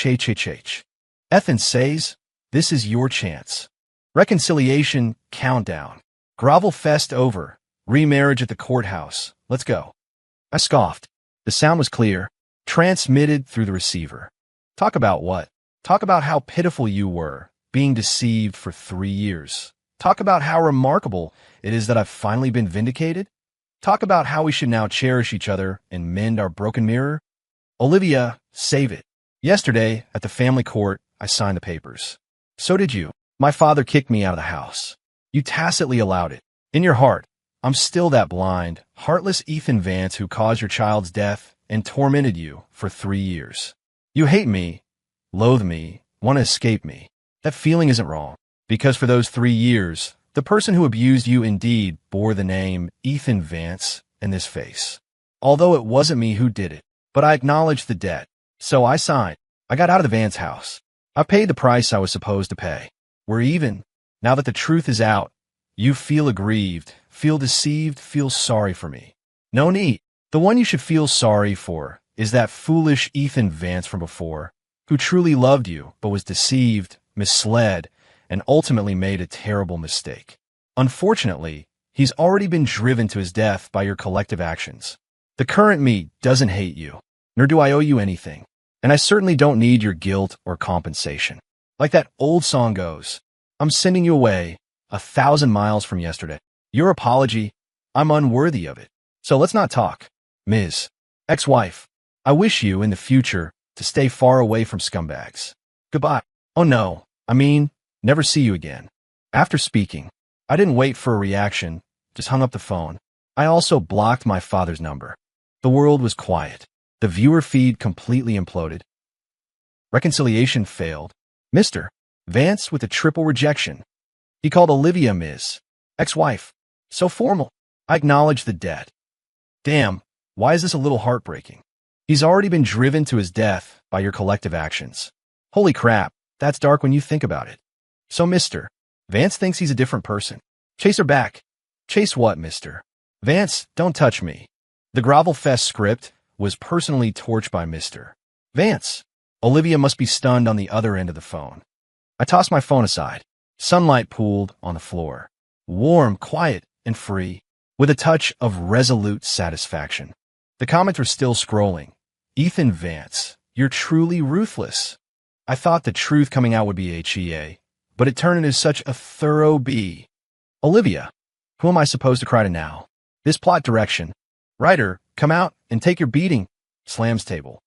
Speaker 1: says, this is your chance. Reconciliation countdown. Grovel fest over. Remarriage at the courthouse. Let's go. I scoffed. The sound was clear, transmitted through the receiver. Talk about what? Talk about how pitiful you were, being deceived for 3 years. Talk about how remarkable it is that I've finally been vindicated. Talk about how we should now cherish each other and mend our broken mirror. Olivia, save it. Yesterday, at the family court, I signed the papers. So did you. My father kicked me out of the house. You tacitly allowed it. In your heart, I'm still that blind, heartless Ethan Vance who caused your child's death and tormented you for 3 years. You hate me, loathe me, want to escape me. That feeling isn't wrong, because for those 3 years, the person who abused you indeed bore the name Ethan Vance in this face. Although it wasn't me who did it, but I acknowledged the debt. So I signed. I got out of the Vance house. I paid the price I was supposed to pay. We're even. Now that the truth is out, you feel aggrieved, feel deceived, feel sorry for me. No need. The one you should feel sorry for is that foolish Ethan Vance from before, who truly loved you but was deceived, misled, and ultimately made a terrible mistake. Unfortunately, he's already been driven to his death by your collective actions. The current me doesn't hate you, nor do I owe you anything, and I certainly don't need your guilt or compensation. Like that old song goes, I'm sending you away 1,000 miles from yesterday. Your apology, I'm unworthy of it. So let's not talk. Ms. Ex-wife, I wish you, in the future, to stay far away from scumbags. Goodbye. Oh no, I mean, never see you again. After speaking, I didn't wait for a reaction, just hung up the phone. I also blocked my father's number. The world was quiet. The viewer feed completely imploded. Reconciliation failed. Mr. Vance with a triple rejection. He called Olivia Ms. Ex-wife. So formal. I acknowledged the debt. Damn, why is this a little heartbreaking? He's already been driven to his death by your collective actions. Holy crap, that's dark when you think about it. So Mr. Vance thinks he's a different person. Chase her back. Chase what, Mr. Vance, don't touch me. The Grovel Fest script was personally torched by Mr. Vance. Olivia must be stunned on the other end of the phone. I tossed my phone aside. Sunlight pooled on the floor. Warm, quiet, and free, with a touch of resolute satisfaction. The comments were still scrolling. Ethan Vance, you're truly ruthless. I thought the truth coming out would be HEA, but it turned into such a thorough B. Olivia, who am I supposed to cry to now? This plot direction. Writer, come out and take your beating. Slams table.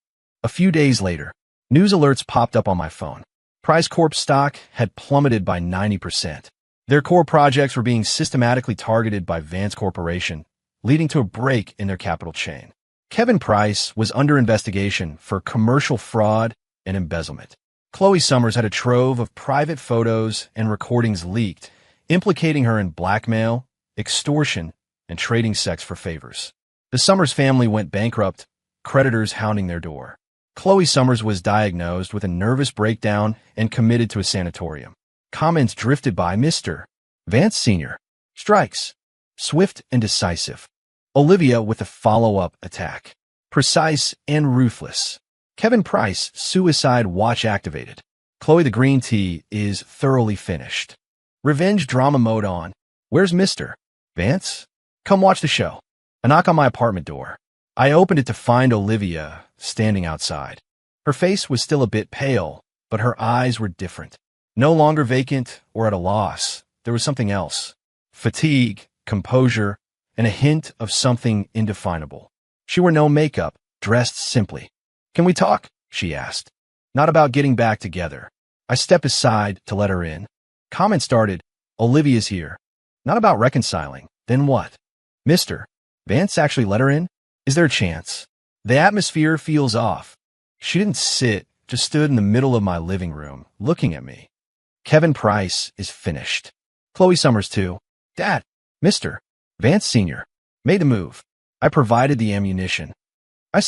Speaker 1: A few days later, news alerts popped up on my phone. Price Corp stock had plummeted by 90%. Their core projects were being systematically targeted by Vance Corporation, leading to a break in their capital chain. Kevin Price was under investigation for commercial fraud and embezzlement. Chloe Summers had a trove of private photos and recordings leaked, implicating her in blackmail, extortion, and trading sex for favors. The Summers family went bankrupt, creditors hounding their door. Chloe Summers was diagnosed with a nervous breakdown and committed to a sanatorium. Comments drifted by Mr. Vance Sr. Strikes. Swift and decisive. Olivia with a follow-up attack. Precise and ruthless. Kevin Price, suicide watch activated. Chloe the green tea is thoroughly finished. Revenge drama mode on. Where's Mr. Vance? Come watch the show. A knock on my apartment door. I opened it to find Olivia standing outside. Her face was still a bit pale, but her eyes were different. No longer vacant or at a loss. There was something else. Fatigue, composure, and a hint of something indefinable. She wore no makeup, dressed simply. Can we talk? She asked. Not about getting back together. I stepped aside to let her in. Comment started, Olivia's here. Not about reconciling. Then what? Mr. Vance actually let her in? Is there a chance? The atmosphere feels off. She didn't sit, just stood in the middle of my living room, looking at me. Kevin Price is finished. Chloe Summers too. Dad, Mr. Vance Sr. made the move. I provided the ammunition. I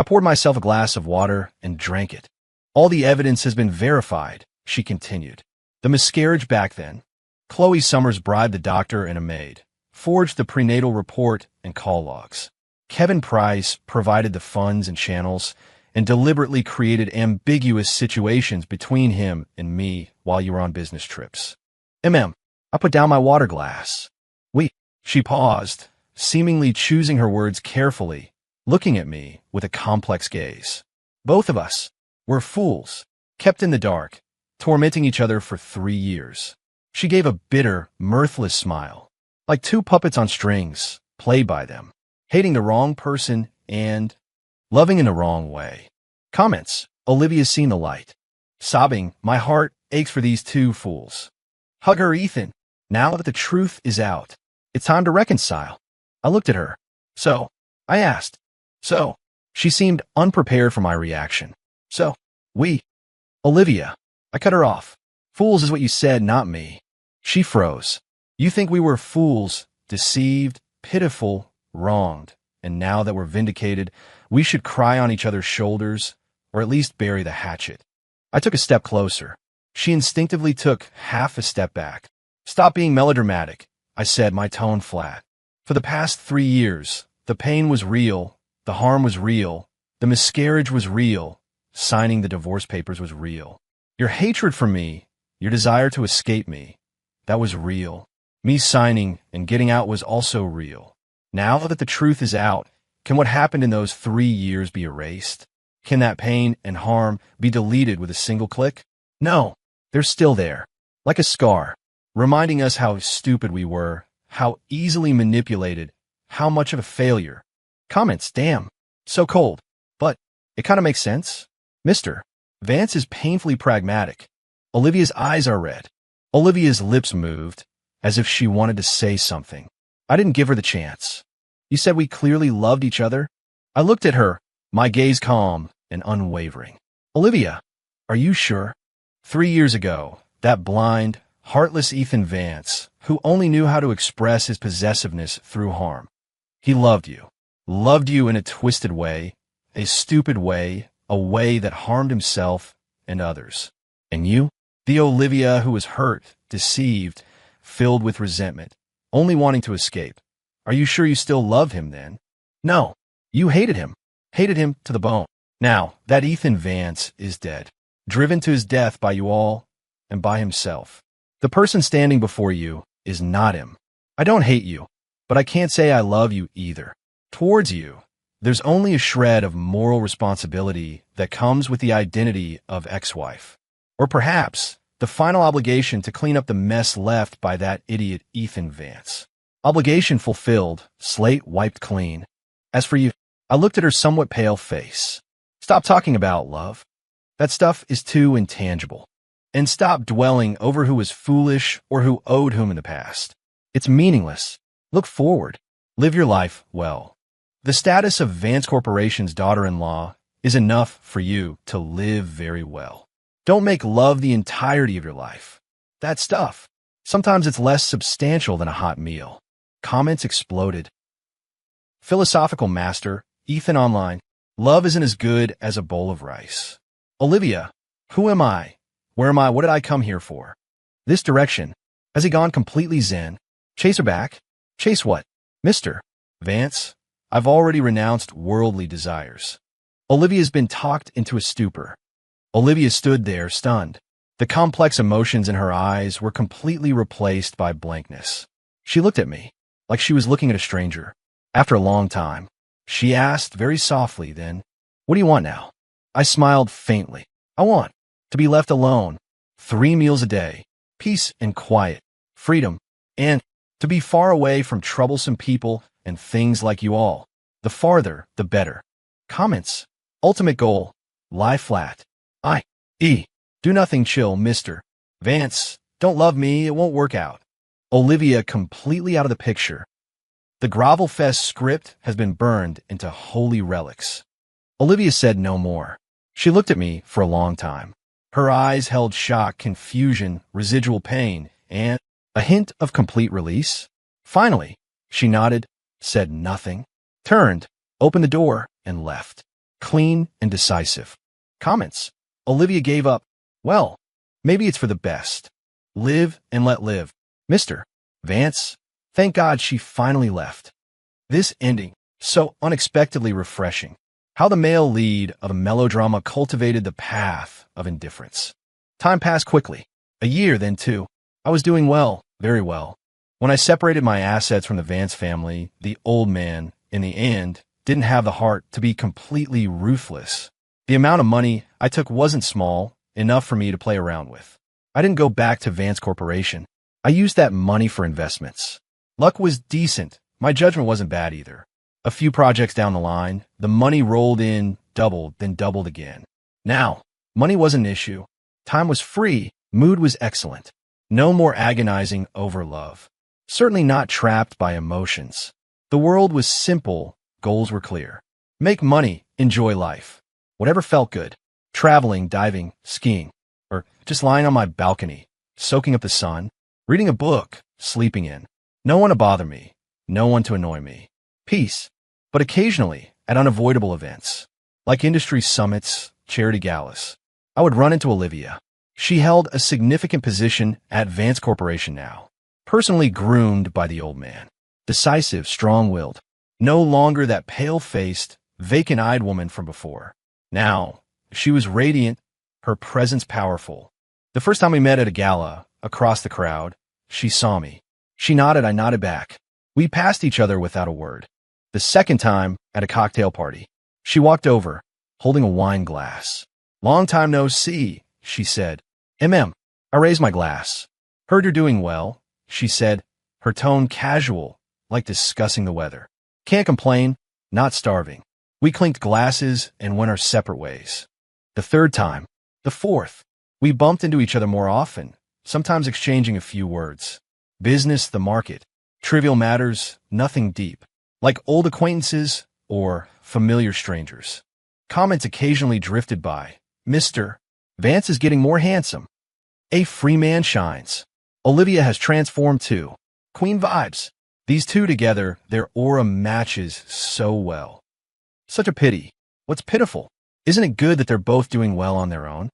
Speaker 1: poured myself a glass of water and drank it. All the evidence has been verified, she continued. The miscarriage back then. Chloe Summers bribed the doctor and a maid, forged the prenatal report and call logs. Kevin Price provided the funds and channels and deliberately created ambiguous situations between him and me while you were on business trips. I put down my water glass. She paused, seemingly choosing her words carefully, looking at me with a complex gaze. Both of us were fools, kept in the dark, tormenting each other for 3 years. She gave a bitter, mirthless smile, like two puppets on strings, played by them, hating the wrong person and loving in the wrong way. Comments, Olivia's seen the light. Sobbing, my heart aches for these two fools. Hug her, Ethan. Now that the truth is out, it's time to reconcile. I looked at her. So, I asked. So, she seemed unprepared for my reaction. So, Olivia. I cut her off. Fools is what you said, not me. She froze. You think we were fools, deceived, pitiful, wronged, and now that we're vindicated, we should cry on each other's shoulders, or at least bury the hatchet. I took a step closer. She instinctively took half a step back. Stop being melodramatic, I said, my tone flat. For the past 3 years, the pain was real, the harm was real, the miscarriage was real, signing the divorce papers was real. Your hatred for me, your desire to escape me, that was real. Me signing and getting out was also real. Now that the truth is out, can what happened in those 3 years be erased? Can that pain and harm be deleted with a single click? No, they're still there, like a scar, reminding us how stupid we were, how easily manipulated, how much of a failure. Comments, damn, so cold. But it kind of makes sense. Mr. Vance is painfully pragmatic. Olivia's eyes are red. Olivia's lips moved, as if she wanted to say something. I didn't give her the chance. You said we clearly loved each other? I looked at her, my gaze calm and unwavering. Olivia, are you sure? 3 years ago, that blind, heartless Ethan Vance, who only knew how to express his possessiveness through harm. He loved you in a twisted way, a stupid way, a way that harmed himself and others. And you? The Olivia who was hurt, deceived, filled with resentment, only wanting to escape. Are you sure you still love him then? No, you hated him to the bone. Now, that Ethan Vance is dead, driven to his death by you all and by himself. The person standing before you is not him. I don't hate you, but I can't say I love you either. Towards you, there's only a shred of moral responsibility that comes with the identity of ex-wife. Or perhaps the final obligation to clean up the mess left by that idiot Ethan Vance. Obligation fulfilled, slate wiped clean. As for you, I looked at her somewhat pale face. Stop talking about love. That stuff is too intangible. And stop dwelling over who was foolish or who owed whom in the past. It's meaningless. Look forward. Live your life well. The status of Vance Corporation's daughter-in-law is enough for you to live very well. Don't make love the entirety of your life. That stuff. Sometimes it's less substantial than a hot meal. Comments exploded. Philosophical master, Ethan Online. Love isn't as good as a bowl of rice. Olivia, who am I? Where am I? What did I come here for? This direction. Has he gone completely zen? Chase her back? Chase what? Mr. Vance, I've already renounced worldly desires. Olivia's been talked into a stupor. Olivia stood there, stunned. The complex emotions in her eyes were completely replaced by blankness. She looked at me, like she was looking at a stranger. After a long time, she asked very softly then, "What do you want now?" I smiled faintly. I want to be left alone, 3 meals a day, peace and quiet, freedom, and to be far away from troublesome people and things like you all. The farther, the better. Comments. Ultimate goal. Lie flat. Do nothing, chill, Mr. Vance. Don't love me, it won't work out. Olivia completely out of the picture. The Grovel Fest script has been burned into holy relics. Olivia said no more. She looked at me for a long time. Her eyes held shock, confusion, residual pain, and a hint of complete release. Finally, she nodded, said nothing, turned, opened the door, and left. Clean and decisive. Comments. Olivia gave up. Well, maybe it's for the best. Live and let live. Mr. Vance, thank God she finally left. This ending, so unexpectedly refreshing. How the male lead of a melodrama cultivated the path of indifference. Time passed quickly. A year, then 2. I was doing well, very well. When I separated my assets from the Vance family, the old man, in the end, didn't have the heart to be completely ruthless. The amount of money I took wasn't small, enough for me to play around with. I didn't go back to Vance Corporation. I used that money for investments. Luck was decent. My judgment wasn't bad either. A few projects down the line, the money rolled in, doubled, then doubled again. Now, money wasn't an issue. Time was free. Mood was excellent. No more agonizing over love. Certainly not trapped by emotions. The world was simple. Goals were clear. Make money, enjoy life. Whatever felt good. Traveling, diving, skiing, or just lying on my balcony, soaking up the sun, reading a book, sleeping in. No one to bother me. No one to annoy me. Peace. But occasionally, at unavoidable events, like industry summits, charity galas, I would run into Olivia. She held a significant position at Vance Corporation now, personally groomed by the old man. Decisive, strong-willed. No longer that pale-faced, vacant-eyed woman from before. Now, she was radiant, her presence powerful. The first time we met at a gala, across the crowd, she saw me. She nodded, I nodded back. We passed each other without a word. The second time, at a cocktail party, she walked over, holding a wine glass. Long time no see, she said. I raised my glass. Heard you're doing well, she said, her tone casual, like discussing the weather. Can't complain, not starving. We clinked glasses and went our separate ways. The third time, the fourth, we bumped into each other more often, sometimes exchanging a few words. Business, the market, trivial matters, nothing deep. Like old acquaintances or familiar strangers. Comments occasionally drifted by. Mr. Vance is getting more handsome. A free man shines. Olivia has transformed too. Queen vibes. These two together, their aura matches so well. Such a pity. What's pitiful? Isn't it good that they're both doing well on their own?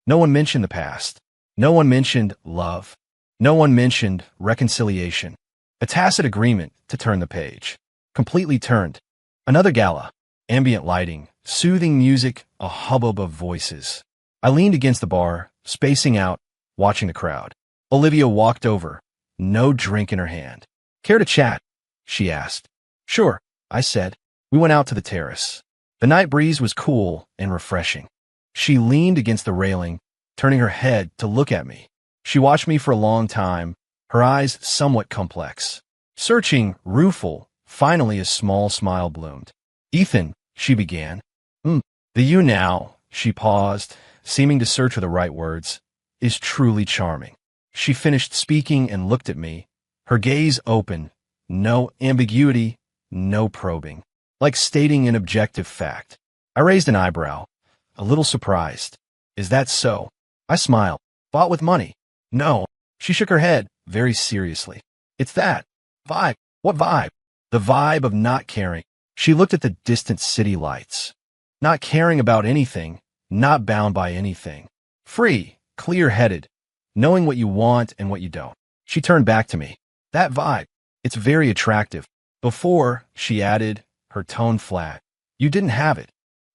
Speaker 1: No one mentioned the past. No one mentioned love. No one mentioned reconciliation. A tacit agreement to turn the page. Completely turned. Another gala. Ambient lighting, soothing music, a hubbub of voices. I leaned against the bar, spacing out, watching the crowd. Olivia walked over, no drink in her hand. Care to chat? She asked. Sure, I said. We went out to the terrace. The night breeze was cool and refreshing. She leaned against the railing, turning her head to look at me. She watched me for a long time, her eyes somewhat complex. Searching, rueful, finally a small smile bloomed. Ethan, she began. The you now, she paused, seeming to search for the right words, is truly charming. She finished speaking and looked at me, her gaze open, no ambiguity, no probing, like stating an objective fact. I raised an eyebrow, a little surprised. Is that so? I smiled. Bought with money. No. She shook her head, very seriously. It's that. Vibe. What vibe? The vibe of not caring. She looked at the distant city lights. Not caring about anything, not bound by anything. Free, clear-headed, knowing what you want and what you don't. She turned back to me. That vibe. It's very attractive. Before, she added, her tone flat. You didn't have it.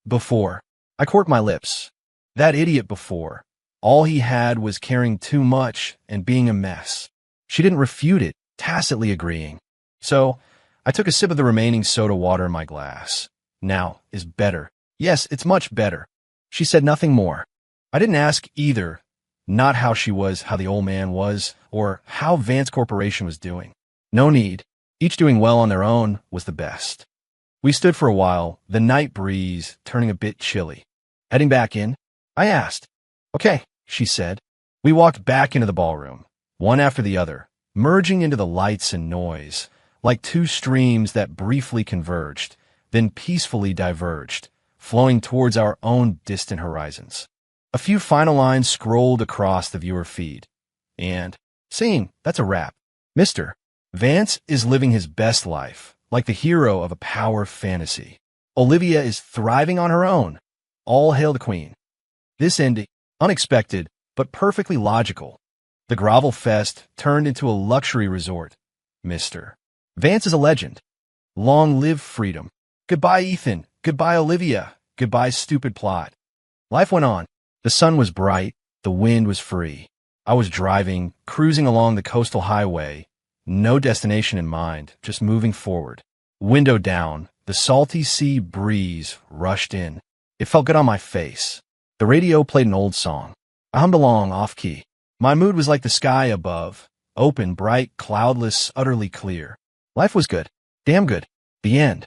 Speaker 1: Before. I corked my lips. That idiot before. All he had was caring too much and being a mess. She didn't refute it, tacitly agreeing. So, I took a sip of the remaining soda water in my glass. Now is better. Yes, it's much better. She said nothing more. I didn't ask either, not how she was, how the old man was, or how Vance Corporation was doing. No need. Each doing well on their own was the best. We stood for a while, the night breeze turning a bit chilly. Heading back in, I asked. Okay, she said. We walked back into the ballroom, one after the other, merging into the lights and noise, like two streams that briefly converged, then peacefully diverged, flowing towards our own distant horizons. A few final lines scrolled across the viewer feed. And, scene, that's a wrap. Mr. Vance is living his best life, like the hero of a power fantasy. Olivia is thriving on her own. All hail the queen. This ending, unexpected, but perfectly logical. The grovel fest turned into a luxury resort. Mr. Vance is a legend. Long live freedom. Goodbye, Ethan. Goodbye, Olivia. Goodbye, stupid plot. Life went on. The sun was bright. The wind was free. I was driving, cruising along the coastal highway. No destination in mind, just moving forward. Window down, the salty sea breeze rushed in. It felt good on my face. The radio played an old song. I hummed along off-key. My mood was like the sky above. Open, bright, cloudless, utterly clear. Life was good. Damn good. The end.